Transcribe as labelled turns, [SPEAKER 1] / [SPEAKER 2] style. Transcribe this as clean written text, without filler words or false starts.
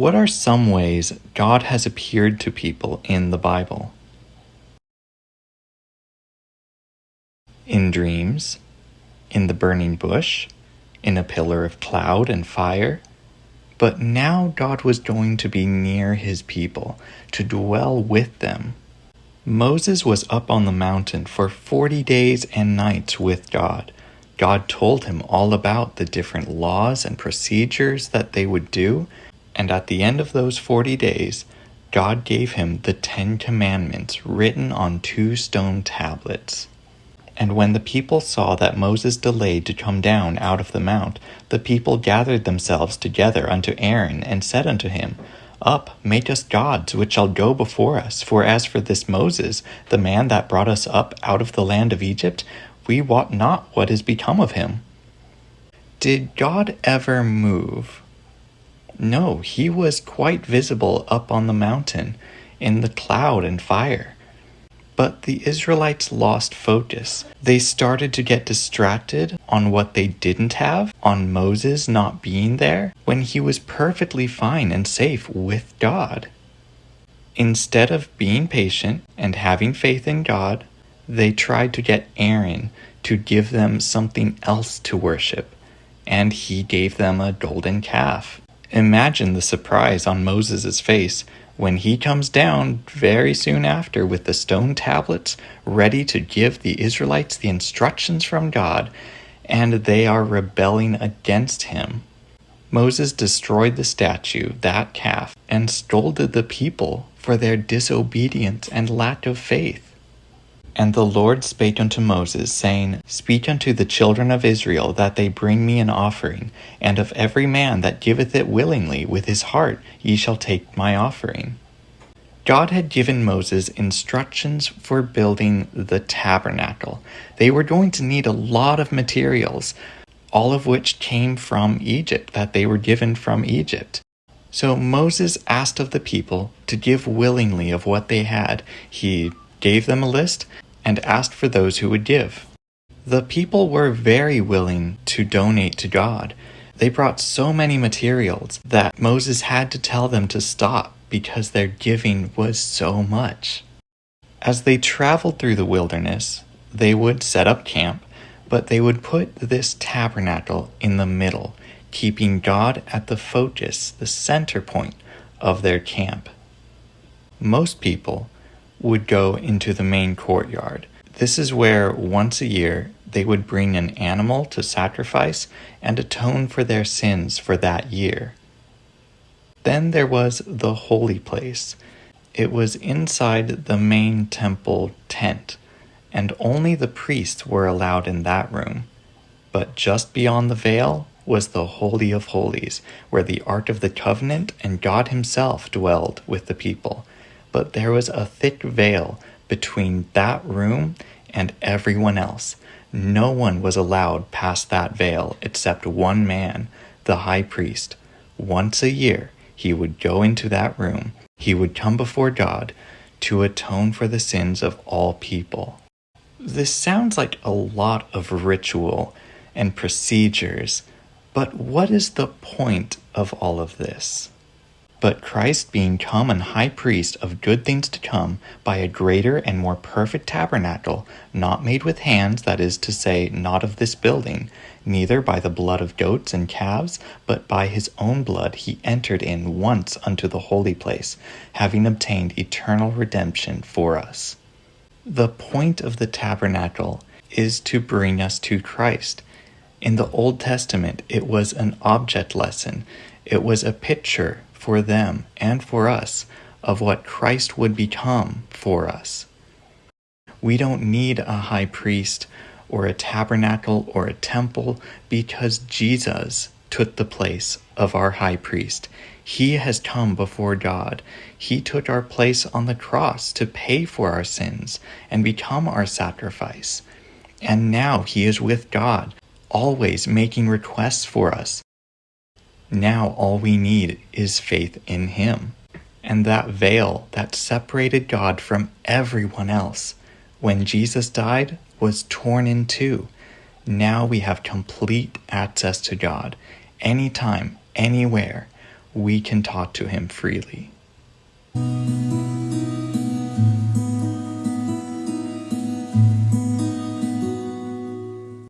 [SPEAKER 1] what are some ways God has appeared to people in the Bible? In dreams, in the burning bush, in a pillar of cloud and fire. But now God was going to be near his people, to dwell with them. Moses was up on the mountain for 40 days and nights with God. God told him all about the different laws and procedures that they would do, and at the end of those 40 days, God gave him the 10 Commandments written on 2 stone tablets. And when the people saw that Moses delayed to come down out of the mount, the people gathered themselves together unto Aaron, and said unto him, Up, make us gods, which shall go before us. For as for this Moses, the man that brought us up out of the land of Egypt, we wot not what is become of him. Did God ever move? No, he was quite visible up on the mountain, in the cloud and fire. But the Israelites lost focus. They started to get distracted on what they didn't have, on Moses not being there, when he was perfectly fine and safe with God. Instead of being patient and having faith in God, they tried to get Aaron to give them something else to worship, and he gave them a golden calf. Imagine the surprise on Moses' face when he comes down very soon after with the stone tablets ready to give the Israelites the instructions from God, and they are rebelling against him. Moses destroyed the statue, that calf, and scolded the people for their disobedience and lack of faith. And the Lord spake unto Moses, saying, Speak unto the children of Israel that they bring me an offering, and of every man that giveth it willingly with his heart ye shall take my offering. God had given Moses instructions for building the tabernacle. They were going to need a lot of materials, all of which came from Egypt, that they were given from Egypt. So Moses asked of the people to give willingly of what they had. He gave them a list and asked for those who would give. The people were very willing to donate to God. They brought so many materials that Moses had to tell them to stop because their giving was so much. As they traveled through the wilderness, they would set up camp, but they would put this tabernacle in the middle, keeping God at the focus, the center point of their camp. Most people would go into the main courtyard. This is where once a year they would bring an animal to sacrifice and atone for their sins for that year. Then there was the holy place. It was inside the main temple tent, and only the priests were allowed in that room. But just beyond the veil was the Holy of Holies, where the Ark of the Covenant and God himself dwelled with the people. But there was a thick veil between that room and everyone else. No one was allowed past that veil except one man, the high priest. Once a year, he would go into that room. He would come before God to atone for the sins of all people. This sounds like a lot of ritual and procedures, but what is the point of all of this? But Christ being come an high priest of good things to come, by a greater and more perfect tabernacle, not made with hands, that is to say, not of this building, neither by the blood of goats and calves, but by his own blood he entered in once unto the holy place, having obtained eternal redemption for us. The point of the tabernacle is to bring us to Christ. In the Old Testament, it was an object lesson. It was a picture for them and for us of what Christ would become for us. We don't need a high priest or a tabernacle or a temple because Jesus took the place of our high priest. He has come before God. He took our place on the cross to pay for our sins and become our sacrifice. And now he is with God, always making requests for us. Now all we need is faith in him. And that veil that separated God from everyone else, when Jesus died, was torn in two. Now we have complete access to God, anytime, anywhere. we can talk to him freely.